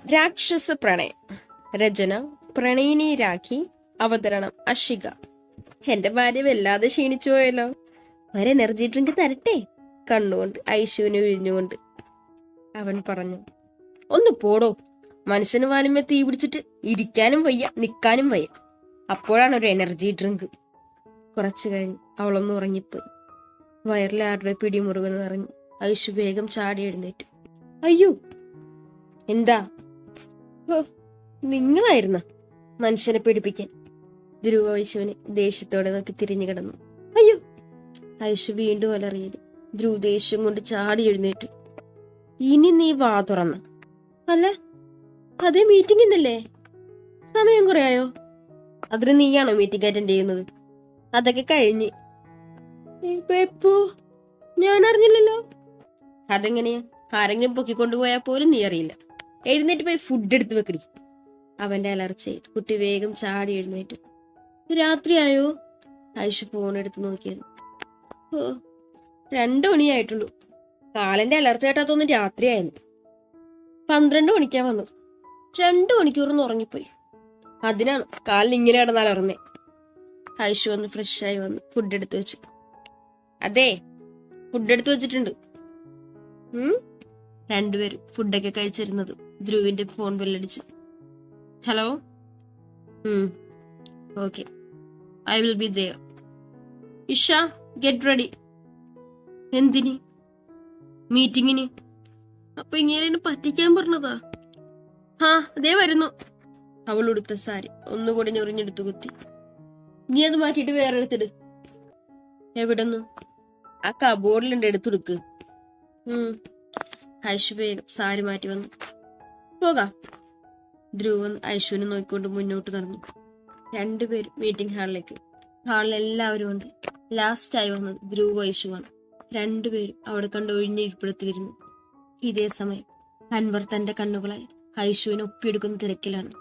രാക്ഷസ പ്രണയം. രചന പ്രണയിനി രാഖി. അവതരണം അഷിക. എന്റെ ഭാര്യ വല്ലാതെ ക്ഷീണിച്ചു പോയല്ലോ. ഒരു എനർജി ഡ്രിങ്ക് തരട്ടെ? കണ്ണുകൊണ്ട് ഐശുവിനെ വിഴിഞ്ഞുകൊണ്ട് അവൻ പറഞ്ഞു. ഒന്ന് പോടോ, മനുഷ്യന് വാലുമേ തീ പിടിച്ചിട്ട് ഇരിക്കാനും വയ്യ നിൽക്കാനും വയ്യ. അപ്പോഴാണ് ഒരു എനർജി ഡ്രിങ്ക്. കുറച്ചു കഴിഞ്ഞ് അവളൊന്ന് ഉറങ്ങിപ്പോയി. വയറിൽ ആരുടെ പിടിമുറുകുന്ന അറിഞ്ഞു ഐശു വേഗം ചാടി എഴുന്നേറ്റു. അയ്യോ, എന്താ? നിങ്ങളായിരുന്ന മനുഷ്യനെ പേടിപ്പിക്കാൻ? ധ്രുവ ഐശുവിനെ ദേഷ്യത്തോടെ നോക്കി തിരിഞ്ഞു കിടന്നു. അയ്യോ! ഐശു വീണ്ടും അലറിയത്. ധ്രുവ് ദേഷ്യം കൊണ്ട് ചാടി എഴുന്നേറ്റു. ഇനി നീ വാ തുറന്ന? അല്ല, അതേ മീറ്റിംഗിന്നല്ലേ? സമയം കുറയായോ? അതിന് നീയാണോ മീറ്റിംഗ് അറ്റൻഡ് ചെയ്യുന്നത്? അതൊക്കെ കഴിഞ്ഞ്. എപ്പോ? ഞാൻ അറിഞ്ഞില്ലല്ലോ. അതെങ്ങനെയാ? ആരെങ്കിലും പൊക്കിക്കൊണ്ടുപോയാൽ പോലും നീ അറിയില്ല. എഴുന്നേറ്റ് പോയി ഫുഡ് എടുത്ത് വെക്കടി. അവന്റെ അലർച്ചയിൽ കുട്ടി വേഗം ചാടി എഴുന്നേറ്റു. രാത്രിയായോ? ഐഷു ഫോൺ എടുത്ത് നോക്കിയത്. 2 മണിയായിട്ടുള്ളൂ. കാലന്റെ അലർച്ച കേട്ടാത്തൊന്നും രാത്രിയായിരുന്നു. 12 മണിക്കാ വന്നത്. 2 മണിക്കൂറൊന്ന് ഉറങ്ങിപ്പോയി. അതിനാണ് കാലിന് ഇങ്ങനെ കിടന്നാൽ ഉറങ്ങേ. ഐഷു വന്ന് ഫ്രഷായി വന്ന് ഫുഡ് എടുത്തു വെച്ചു. അതെ, ഫുഡ് എടുത്തു വെച്ചിട്ടുണ്ട്. രണ്ടുപേരും ഫുഡൊക്കെ കഴിച്ചിരുന്നത് ധ്രുവിന്റെ ഫോൺ ബെല്ലടിച്ചു. Hello. Okay, I will be there. Isha, get ready. എന്തിന്? മീറ്റിങ്ങിന്. അപ്പൊ ഇങ്ങനെ പറ്റിക്കാൻ പറഞ്ഞതാ? അതേ വരുന്നു. അവൾ ഉടുത്ത സാരി ഒന്നുകൂടി ഞൊറിഞ്ഞെടുത്തു കുത്തി. നീ അത് മാറ്റിയിട്ട് വേറെ എടുത്തിട്. എവിടെന്നു? ആ കബോർഡിലുണ്ട്, എടുത്തെടുക്ക്. ഐഷു വേഗം സാരി മാറ്റി വന്നു. പോകാം. ധ്രുവൻ ഐഷുവിനെ നോക്കിക്കൊണ്ട് മുന്നോട്ട് നടന്നു. രണ്ടുപേരും മീറ്റിംഗ് ഹാളിലേക്ക്. ഹാളിൽ എല്ലാവരും ഉണ്ട്. ലാസ്റ്റായി വന്നത് ധ്രുവ് ഐഷുവാണ്. രണ്ടുപേരും അവിടെ കണ്ട് ഒഴിഞ്ഞ ഇരിപ്പിടത്തിലിരുന്നു. ഇതേ സമയം അൻവർ തന്റെ കണ്ണുകളായി ഐഷുവിനെ ഒപ്പിയെടുക്കുന്ന തിരക്കിലാണ്.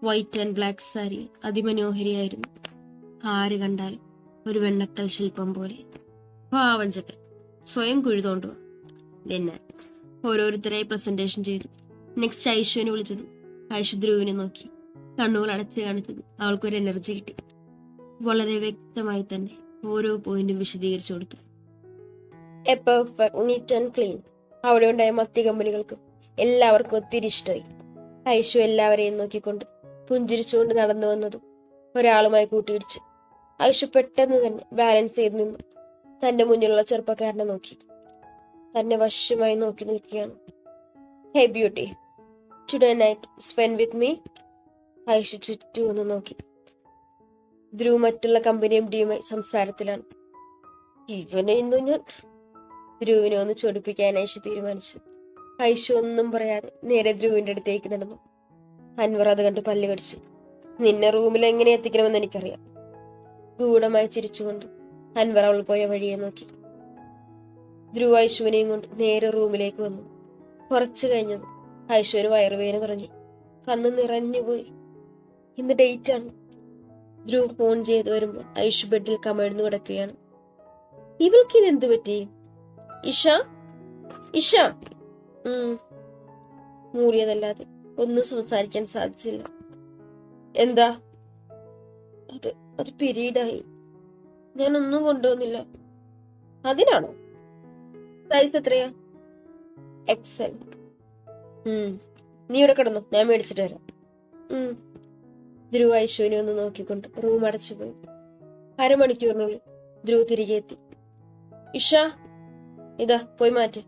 വൈറ്റ് ആൻഡ് ബ്ലാക്ക് സാരി അതിമനോഹരിയായിരുന്നു. ആര് കണ്ടാലും ഒരു വെണ്ണക്കൽ ശില്പം പോലെ. പാവഞ്ചക്കൻ സ്വയം കുഴിതോണ്ടുക. എന്നെ ഓരോരുത്തരായി പ്രസന്റേഷൻ ചെയ്തു. നെക്സ്റ്റ് ഐഷുവിനെ വിളിച്ചത്. ഐഷു ധ്രുവിനെ നോക്കി കണ്ണുകൾ അടച്ചു കാണിച്ചത് അവൾക്കൊരു എനർജി കിട്ടി. വളരെ വ്യക്തമായി തന്നെ ഓരോ പോയിന്റും വിശദീകരിച്ചു കൊടുത്തു. A perfect neat and clean. അവിടെ ഉണ്ടായ മത്തി കമ്പനികൾക്കും എല്ലാവർക്കും ഒത്തിരി ഇഷ്ടമായി. ഐഷു എല്ലാവരെയും നോക്കിക്കൊണ്ട് പുഞ്ചിരിച്ചുകൊണ്ട് നടന്നു വന്നതും ഒരാളുമായി കൂട്ടിയിടിച്ചു. ഐഷു പെട്ടെന്ന് തന്നെ ബാലൻസ് ചെയ്ത് നിന്നു. തന്റെ മുന്നിലുള്ള ചെറുപ്പക്കാരനെ നോക്കി. തന്നെ വശ്യമായി നോക്കി നിൽക്കുകയാണ്. Hey beauty, today night spend with me. Aishu ചുറ്റും ഒന്ന് നോക്കി. ധ്രുവ് മറ്റുള്ള കമ്പനി എംഡിയുമായി സംസാരത്തിലാണ്. ഇവനെ ഇന്ന് ഞാൻ... ധ്രുവിനെ ഒന്ന് ചൊടിപ്പിക്കാൻ ഐഷു തീരുമാനിച്ചു. ഐഷു ഒന്നും പറയാതെ നേരെ ധ്രുവിന്റെ അടുത്തേക്ക് നടന്നു. അൻവർ അത് കണ്ട് പല്ല് കടിച്ചു. നിന്നെ റൂമിൽ എങ്ങനെ എത്തിക്കണമെന്ന് എനിക്കറിയാം. ഗൂഢമായി ചിരിച്ചുകൊണ്ട് അൻവർ അവൾ പോയ വഴിയെ നോക്കി. ധ്രുവ് ഐഷുവിനെയും കൊണ്ട് നേരെ റൂമിലേക്ക് വന്നു. കുറച്ചു കഴിഞ്ഞത് ഐഷുവിന് വയറുവേദന തുടങ്ങി. കണ്ണ് നിറഞ്ഞുപോയി. ഇന്ന് ഡേറ്റ് ആണ്. ധ്രുവ് ഫോൺ ചെയ്ത് വരുമ്പോൾ ഐഷു ബെഡിൽ കമഴ്ന്നു കിടക്കുകയാണ്. ഇവൾക്ക് ഇതെന്ത് പറ്റി? ഇഷ, ഇഷ. മൂളിയതല്ലാതെ ഒന്നും സംസാരിക്കാൻ സാധിച്ചില്ല. എന്താ? അത് പീരീഡായി. ഞാനൊന്നും കൊണ്ടുവന്നില്ല. അതിനാണോ? സൈസ് എത്രയാ? എക്സൽ. നീ ഇവിടെ കിടന്നു, ഞാൻ മേടിച്ചിട്ട് വരാം. ധ്രുവ് ഐഷുവിനെ ഒന്ന് നോക്കിക്കൊണ്ട് റൂം അടച്ചുപോയി. 1/2 മണിക്കൂറിനുള്ളിൽ ധ്രുവ് തിരികെ എത്തി. ഇഷ, ഇതാ പോയി മാറ്റ്.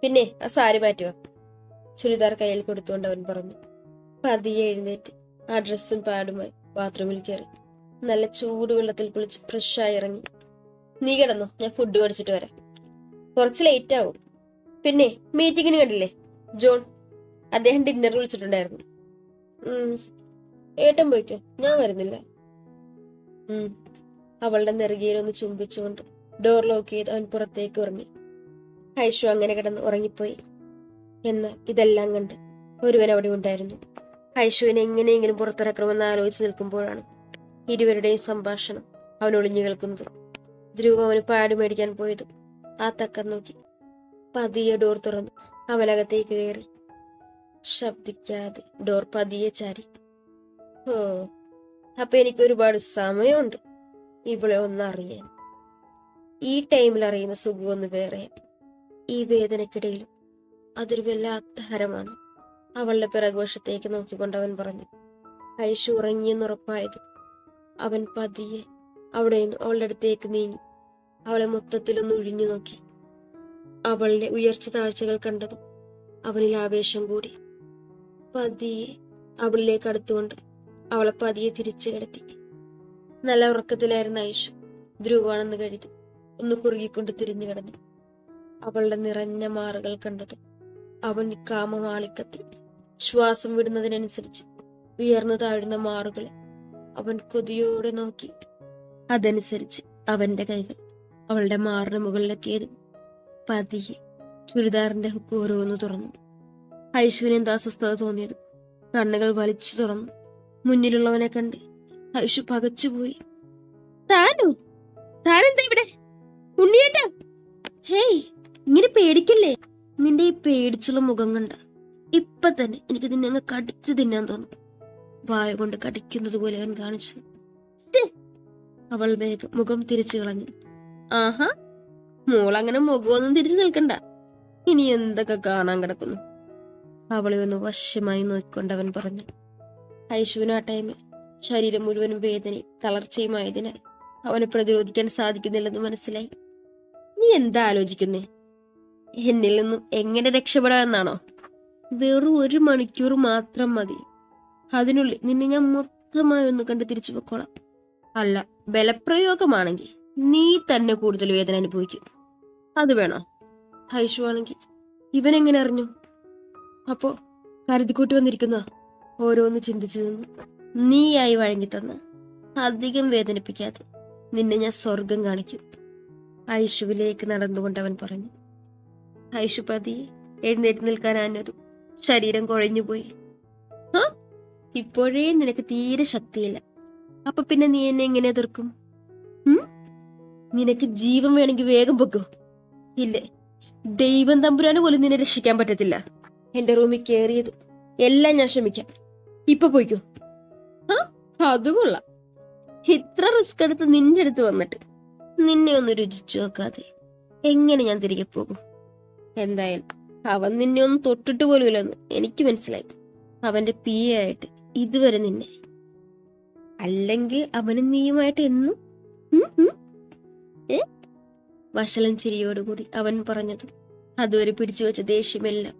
പിന്നെ ആ സാരി മാറ്റുക. ചുരിദാർ കയ്യിൽ കൊടുത്തുകൊണ്ട് അവൻ പറഞ്ഞു. പതിയെ എഴുന്നേറ്റ് ആ ഡ്രസ്സും പാഡുമായി ബാത്റൂമിൽ കയറി നല്ല ചൂടുവെള്ളത്തിൽ കുളിച്ച് ഫ്രഷായി ഇറങ്ങി. നീ കിടന്നോ, ഞാൻ ഫുഡ് മേടിച്ചിട്ട് വരാം. കുറച്ച് ലേറ്റ് ആവും. പിന്നെ മീറ്റിങ്ങിന് കണ്ടില്ലേ ജോൺ? അദ്ദേഹം ഡിന്നർ വിളിച്ചിട്ടുണ്ടായിരുന്നു. ഏട്ടൻ പോയിക്കോ, ഞാൻ വരുന്നില്ല. അവളുടെ നെറുകയിലൊന്ന് ചുംബിച്ചുകൊണ്ട് ഡോർ ലോക്ക് ചെയ്ത് അവൻ പുറത്തേക്ക് ഇറങ്ങി. ഐഷു അങ്ങനെ കിടന്ന് ഉറങ്ങിപ്പോയി. എന്നാൽ ഇതെല്ലാം കണ്ട് ഒരുവൻ അവിടെ ഉണ്ടായിരുന്നു. ഐഷുവിനെ എങ്ങനെയെങ്കിലും പുറത്തിറക്കണമെന്ന് ആലോചിച്ച് നിൽക്കുമ്പോഴാണ് ഇരുവരുടെയും സംഭാഷണം അവൻ ഒളിഞ്ഞു കേൾക്കുന്നത്. ധ്രുവ് അവന് പാഡ് മേടിക്കാൻ പോയതും ആ തക്കം നോക്കി പതിയെ ഡോർ തുറന്ന് അവനകത്തേക്ക് കയറി. ശബ്ദിക്കാതെ ഡോർ പതിയെ ചാരി. ഓ, അപ്പൊ എനിക്ക് ഒരുപാട് സമയമുണ്ട് ഇവളെ ഒന്നറിയാൻ. ഈ ടൈമിൽ അറിയുന്ന സുഖമൊന്ന് വേറെ. ഈ വേദനക്കിടയിലും അതൊരു വല്ലാത്ത ഹരമാണ്. അവളുടെ പിറകുവശത്തേക്ക് നോക്കിക്കൊണ്ട് അവൻ പറഞ്ഞു. ഐഷു ഉറങ്ങിയെന്നുറപ്പായത് അവൻ പതിയെ അവിടെ നിന്ന് അവളുടെ അടുത്തേക്ക് നീങ്ങി അവളെ മൊത്തത്തിലൊന്ന് ഒഴിഞ്ഞു നോക്കി. അവളുടെ ഉയർച്ച താഴ്ചകൾ കണ്ടതും അവനിൽ ആവേശം കൂടി. പതിയെ അവളിലേക്ക് അടുത്തുകൊണ്ട് അവളെ പതിയെ തിരിച്ചു കിടത്തി. നല്ല ഉറക്കത്തിലായിരുന്ന ഐഷു ധ്രുവാണെന്ന് കരുതി ഒന്ന് കുറുകിക്കൊണ്ട് തിരിഞ്ഞു കിടന്നു. അവളുടെ നിറഞ്ഞ മാറുകൾ കണ്ടതും അവൻ കാമമാളിക്കത്തി. ശ്വാസം വിടുന്നതിനനുസരിച്ച് ഉയർന്നു താഴുന്ന മാറുകളെ അവൻ കൊതിയോടെ നോക്കി. അതനുസരിച്ച് അവന്റെ കൈകൾ അവളുടെ മാറിന് മുകളിലെത്തിയതും പതിയെ ചുരിദാറിന്റെ ഹുക്ക് ഓരോന്ന് തുറന്നു. ഐഷുവിന് എന്താ അസ്വസ്ഥത തോന്നിയത്. കണ്ണുകൾ വലിച്ചു തുറന്നു. മുന്നിലുള്ളവനെ കണ്ട് ഐഷു പകച്ചുപോയി. താനോ? താനെന്താ ഇവിടെ? ഉണ്ണിയേട്ടാ! ഹേയ്, ഇങ്ങനെ പേടിക്കല്ലേ. നിന്റെ ഈ പേടിച്ചുള്ള മുഖം കണ്ട ഇപ്പൊ തന്നെ എനിക്ക് നിന്നെ അങ്ങ് കടിച്ചു തിന്നാൻ തോന്നും. വായ കൊണ്ട് കടിക്കുന്നത് പോലെ അവൻ കാണിച്ചു. അവൾ വേഗം മുഖം തിരിച്ചു കളഞ്ഞു. ആഹാ, മോളങ്ങനെ മുഖമൊന്നും തിരിച്ചു നിൽക്കണ്ട. ഇനി എന്തൊക്കെ കാണാൻ കിടക്കുന്നു. അവളെ ഒന്ന് വശ്യമായി നോക്കിക്കൊണ്ടവൻ പറഞ്ഞു. ഐഷുവിന് ആ ടൈമിൽ ശരീരം മുഴുവനും വേദനയും തളർച്ചയുമായതിനാൽ അവനെ പ്രതിരോധിക്കാൻ സാധിക്കുന്നില്ലെന്ന് മനസ്സിലായി. നീ എന്താ ആലോചിക്കുന്നേ? എന്നിൽ നിന്നും എങ്ങനെ രക്ഷപ്പെടാമെന്നാണോ? വെറും 1 മണിക്കൂർ മാത്രം മതി. അതിനുള്ളിൽ നിന്നെ ഞാൻ മൊത്തമായി ഒന്ന് കണ്ട് തിരിച്ചു പൊക്കോളാം. അല്ല, ബലപ്രയോഗമാണെങ്കിൽ നീ തന്നെ കൂടുതൽ വേദന അനുഭവിക്കും. അത് വേണോ? ഐഷു ആണെങ്കിൽ ഇവനെങ്ങനെ അറിഞ്ഞു? അപ്പോ കരുതിക്കൂട്ടി വന്നിരിക്കുന്ന ഓരോന്ന് ചിന്തിച്ചു നിന്നു. നീയായി വഴങ്ങിത്തന്ന അധികം വേദനിപ്പിക്കാതെ നിന്നെ ഞാൻ സ്വർഗം കാണിക്കും. ഐഷുവിലേക്ക് നടന്നുകൊണ്ട് അവൻ പറഞ്ഞു. ഐഷു പതിയെ എഴുന്നേറ്റ് നിൽക്കാനാഞ്ഞതും ശരീരം കുഴഞ്ഞുപോയി. ഇപ്പോഴേ നിനക്ക് തീരെ ശക്തിയില്ല. അപ്പൊ പിന്നെ നീ എന്നെ എങ്ങനെ എതിർക്കും? നിനക്ക് ജീവൻ വേണമെങ്കിൽ വേഗം പൊക്കോ. ഇല്ലേ, ദൈവം തമ്പുരാന് പോലും നിന്നെ രക്ഷിക്കാൻ പറ്റത്തില്ല. എന്റെ റൂമിൽ കയറിയതും എല്ലാം ഞാൻ ക്ഷമിക്കാം. ഇപ്പൊ പോയിക്കോ. അത് കൊള്ളാം. ഇത്ര റിസ്ക് എടുത്ത് നിന്റെ അടുത്ത് വന്നിട്ട് നിന്നെ ഒന്ന് രുചിച്ചു നോക്കാതെ എങ്ങനെ ഞാൻ തിരികെ പോകും? എന്തായാലും അവൻ നിന്നെ ഒന്നും തൊട്ടിട്ട് പോലുമില്ലെന്ന് എനിക്ക് മനസ്സിലായി. അവന്റെ പി എ ആയിട്ട് ഇതുവരെ നിന്നെ. അല്ലെങ്കിൽ അവനും നീയുമായിട്ട് എന്നും വഷളൻ ചിരിയോടുകൂടി അവൻ പറഞ്ഞത് അതുവരെ പിടിച്ചു വെച്ച ദേഷ്യമെല്ലാം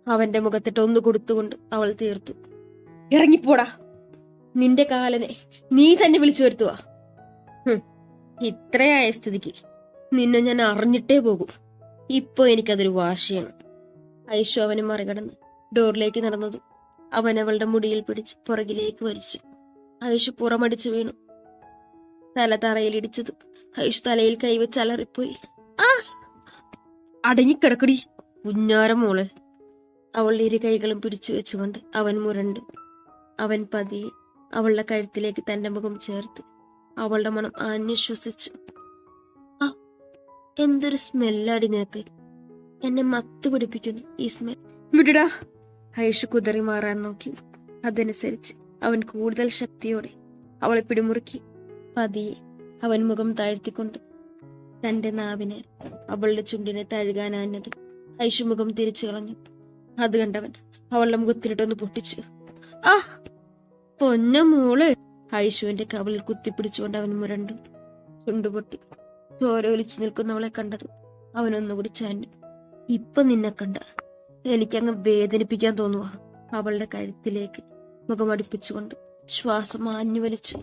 അവന്റെ മുഖത്തിട്ട് ഒന്ന് കൊടുത്തുകൊണ്ട് അവൾ തീർത്തു. ഇറങ്ങിപ്പോടാ. നിന്റെ കാലനെ നീ തന്നെ വിളിച്ചു വരുത്തുവാ. ഇത്രയായ സ്ഥിതിക്ക് നിന്നെ ഞാൻ അറിഞ്ഞിട്ടേ പോകും. ഇപ്പൊ എനിക്കതൊരു വാശിയാണ്. ഐഷു അവനെ മറികടന്ന് ഡോറിലേക്ക് നടന്നതും അവൻ അവളുടെ മുടിയിൽ പിടിച്ച് പുറകിലേക്ക് വലിച്ചു. ഐഷു പുറമടിച്ചു വീണു. തല തറയിലിടിച്ചതും ഐഷു തലയിൽ കൈവച്ച് അലറിപ്പോയി. അടങ്ങിക്കിടക്കടി കുഞ്ഞാര മോള്. അവളുടെ 2 കൈകളും പിടിച്ചു വെച്ചുകൊണ്ട് അവൻ മുരണ്ടു. അവൻ പതിയെ അവളുടെ കഴുത്തിലേക്ക് തന്റെ മുഖം ചേർത്ത് അവളുടെ മണം ആശ്വസിച്ചു. എന്തൊരു സ്മെല്ലാടി നിനക്ക്. എന്നെ മത്ത് പിടിപ്പിക്കുന്നു ഈ സ്മെൽ. വിടടാ. ഐഷു കുതറി മാറാൻ നോക്കി. അതനുസരിച്ച് അവൻ കൂടുതൽ ശക്തിയോടെ അവളെ പിടിമുറുക്കി. പതിയെ അവൻ മുഖം താഴ്ത്തിക്കൊണ്ട് തന്റെ നാവിനെ അവളുടെ ചുണ്ടിനെ തഴുകാനാഞ്ഞതും ഐഷു മുഖം തിരിച്ചു കളഞ്ഞു. അത് കണ്ടവൻ അവളുടെ മുഖത്തിലിട്ടൊന്ന് പൊട്ടിച്ചു. പൊന്ന മോള്. ഐഷുവിന്റെ കവളിൽ കുത്തിപ്പിടിച്ചുകൊണ്ട് അവൻ മുരണ്ടു. ചുണ്ടുപൊട്ടി ചോര ഒലിച്ചു നിൽക്കുന്നവളെ കണ്ടത് അവനൊന്നുകൂടി ചാഞ്ഞു. ഇപ്പൊ നിന്നെ കണ്ട എനിക്കങ്ങ് വേദനിപ്പിക്കാൻ തോന്നുവാ. അവളുടെ കഴുത്തിലേക്ക് മുഖമടിപ്പിച്ചുകൊണ്ട് ശ്വാസം ആഞ്ഞു വലിച്ചു.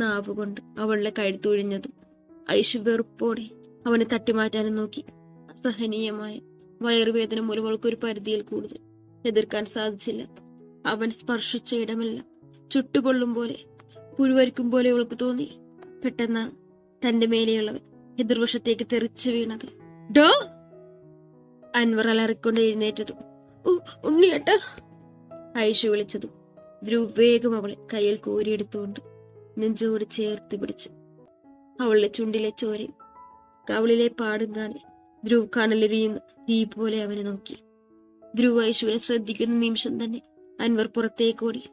നാവുകൊണ്ട് അവളുടെ കഴുത്തൊഴിഞ്ഞതും ഐഷു വെറുപ്പോടെ അവനെ തട്ടിമാറ്റാനും നോക്കി. അസഹനീയമായ വയറുവേദന മൂലം അവൾക്കൊരു പരിധിയിൽ കൂടുതൽ എതിർക്കാൻ സാധിച്ചില്ല. അവൻ സ്പർശിച്ച ഇടമെല്ലാം ചുട്ടുപൊള്ളും പോലെ പുഴുവരിക്കും പോലെ അവൾക്ക് തോന്നി. പെട്ടെന്നാണ് തന്റെ മേലെയുള്ളവൻ എതിർവശത്തേക്ക് തെറിച്ചു വീണത്. ഡോ! അൻവർ അലറിക്കൊണ്ട് എഴുന്നേറ്റതും ഉണ്ണിയേട്ടാ ഐഷു വിളിച്ചതും ധ്രുവ് വേഗം അവളെ കയ്യിൽ കോരിയെടുത്തുകൊണ്ട് നെഞ്ചോട് ചേർത്ത് പിടിച്ചു. അവളുടെ ചുണ്ടിലെ ചോരയും കവളിലെ പാടും കാണി ധ്രുവ് കണലെരിയുന്ന തീ പോലെ അവനെ നോക്കി. ധ്രുവ് ഐശുവിനെ ശ്രദ്ധിക്കുന്ന നിമിഷം തന്നെ അൻവർ പുറത്തേക്ക് ഓടി.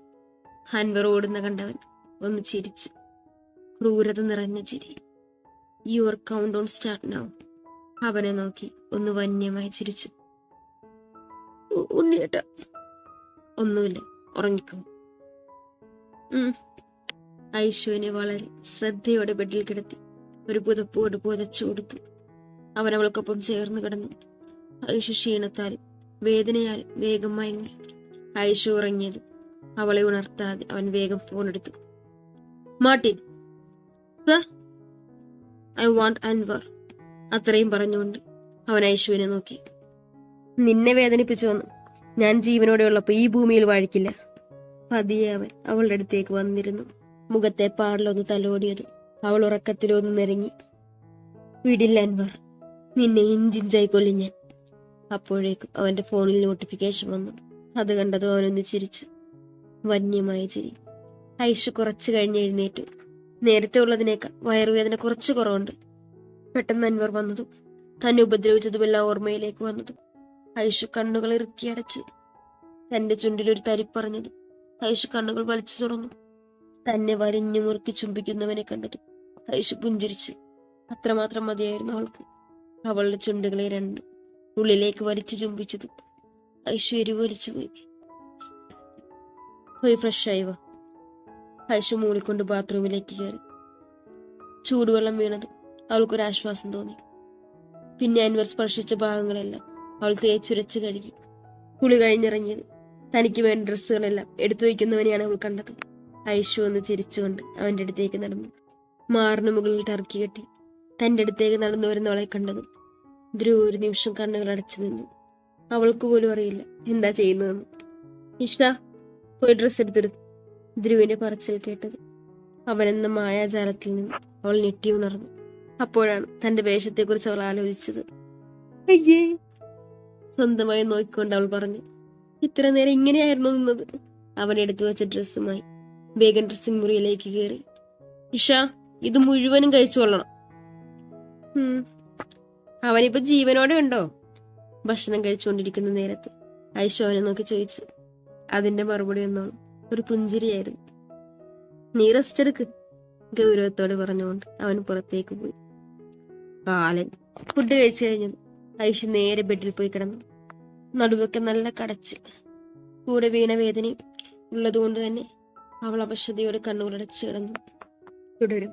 അൻവർ ഓടുന്ന കണ്ടവൻ ഒന്ന് ചിരിച്ചു. ക്രൂരത നിറഞ്ഞ ചിരി. Your count own start now. അവനെ നോക്കി ഒന്ന് വന്യമായി ചിരിച്ചു. ഉണ്ണിയേട്ട. ഒന്നുമില്ല, ഉറങ്ങിക്കോ. ഐശുവിനെ വളരെ ശ്രദ്ധയോടെ ബെഡിൽ കിടത്തി ഒരു പുതപ്പോട് പുതച്ചു കൊടുത്തു. അവൻ അവൾക്കൊപ്പം ചേർന്ന് കിടന്നു. ഐശു ക്ഷീണത്താലും വേദനയാൽ വേഗം മയങ്ങി. ഐശു ഉറങ്ങിയത് അവളെ ഉണർത്താതെ അവൻ വേഗം ഫോൺ എടുത്തു. Martin sir, I want Anwar. അത്രയും പറഞ്ഞുകൊണ്ട് അവൻ ഐശുവിനെ നോക്കി. നിന്നെ വേദനിപ്പിച്ചു വന്നു. ഞാൻ ജീവനോടെ ഉള്ളപ്പോ ഈ ഭൂമിയിൽ വാഴിക്കില്ല. പതിയെ അവൻ അവളുടെ അടുത്തേക്ക് വന്നിരുന്നു. മുഖത്തെ പാടലൊന്ന് തലോടിയത് അവൾ ഉറക്കത്തിലൊന്ന് നിരങ്ങി. വിടില്ല അൻവർ, നിന്നെ ഇഞ്ചിഞ്ചായി കൊല്ലും ഞാൻ. അപ്പോഴേക്കും അവന്റെ ഫോണിൽ നോട്ടിഫിക്കേഷൻ വന്നു. അത് കണ്ടതും അവനൊന്ന് ചിരിച്ചു. വന്യമായ ചിരി. ഐഷു കുറച്ചു കഴിഞ്ഞ് എഴുന്നേറ്റു. നേരത്തെ ഉള്ളതിനേക്കാൾ വയറുവേദന കുറച്ചു കുറവുണ്ട്. പെട്ടെന്ന് അൻവർ വന്നതും തന്നെ ഉപദ്രവിച്ചതുമെല്ലാം ഓർമ്മയിലേക്ക് വന്നതും ഐഷു കണ്ണുകൾ ഇറുക്കിയടച്ചു. തന്റെ ചുണ്ടിലൊരു തരിപ്പറഞ്ഞതും ഐഷു കണ്ണുകൾ വലിച്ചു തുറന്നു. തന്നെ വരിഞ്ഞു മുറുക്കി ചുംബിക്കുന്നവനെ കണ്ടതും ഐഷു പുഞ്ചിരിച്ചു. അത്രമാത്രം മതിയായിരുന്നു അവൾക്ക്. അവളുടെ ചുണ്ടുകളെ രണ്ടും ഉള്ളിലേക്ക് വലിച്ചു ചുംബിച്ചതും ഐഷു എരിവൊലിച്ചു പോയി ഫ്രഷ് ആയി വാ. ഐഷു മൂളിക്കൊണ്ട് ബാത്റൂമിലേക്ക് കയറി. ചൂടുവെള്ളം വീണതും അവൾക്കൊരാശ്വാസം തോന്നി. പിന്നെ അൻവർ സ്പർശിച്ച ഭാഗങ്ങളെല്ലാം അവൾ തേച്ചുരച്ച് കഴുകി. കുളി കഴിഞ്ഞിറങ്ങിയത് തനിക്ക് വേണ്ട ഡ്രസ്സുകളെല്ലാം എടുത്തു വയ്ക്കുന്നവനെയാണ് അവൾ കണ്ടത്. ഐഷു ഒന്ന് ചിരിച്ചുകൊണ്ട് അവന്റെ അടുത്തേക്ക് നടന്നു. മാറിന് മുകളിൽ ടർക്കി കെട്ടി തന്റെ അടുത്തേക്ക് നടന്നു വരുന്നവളെ കണ്ടതും ധ്രുവ് ഒരു നിമിഷം കണ്ണുകൾ അടച്ചു നിന്നു. അവൾക്ക് പോലും അറിയില്ല എന്താ ചെയ്യുന്നതെന്ന്. ഇഷ, പോയി ഡ്രസ്സ് എടുത്തിരുന്നു. ധ്രുവിന്റെ പറച്ചിൽ കേട്ടത് അവനെന്ന മായാജാലത്തിൽ നിന്ന് അവൾ ഞെട്ടി ഉണർന്നു. അപ്പോഴാണ് തന്റെ വേഷത്തെക്കുറിച്ച് അവൾ ആലോചിച്ചത്. അയ്യേ, സ്വന്തമായി നോക്കിക്കൊണ്ട് അവൾ പറഞ്ഞു. ഇത്ര നേരം ഇങ്ങനെയായിരുന്നു നിന്നത്. അവൻ എടുത്തു വെച്ച ഡ്രസ്സുമായി വേഗം ഡ്രസ്സിംഗ് മുറിയിലേക്ക് കയറി. ഇഷ, ഇത് മുഴുവനും കഴിച്ചുകൊള്ളണം. അവനിപ്പോ ജീവനോടെ ഉണ്ടോ? ഭക്ഷണം കഴിച്ചുകൊണ്ടിരിക്കുന്ന നേരത്ത് ഐഷു അവനെ നോക്കി ചോദിച്ചു. അതിന്റെ മറുപടി ഒന്നോളം ഒരു പുഞ്ചിരിയായിരുന്നു. നീ റെസ്റ്റ് എടുക്ക്, ഗൗരവത്തോടെ പറഞ്ഞുകൊണ്ട് അവൻ പുറത്തേക്ക് പോയി. കാലൻ. ഫുഡ് കഴിച്ചു കഴിഞ്ഞത് ഐഷു നേരെ ബെഡിൽ പോയി കിടന്നു. നടുവൊക്കെ നല്ല കടച്ച് കൂടെ വീണ വേദനയും ഉള്ളതുകൊണ്ട് തന്നെ അവൾ അവശതയോടെ കണ്ണുകളടച്ച് കിടന്നു. തുടരും.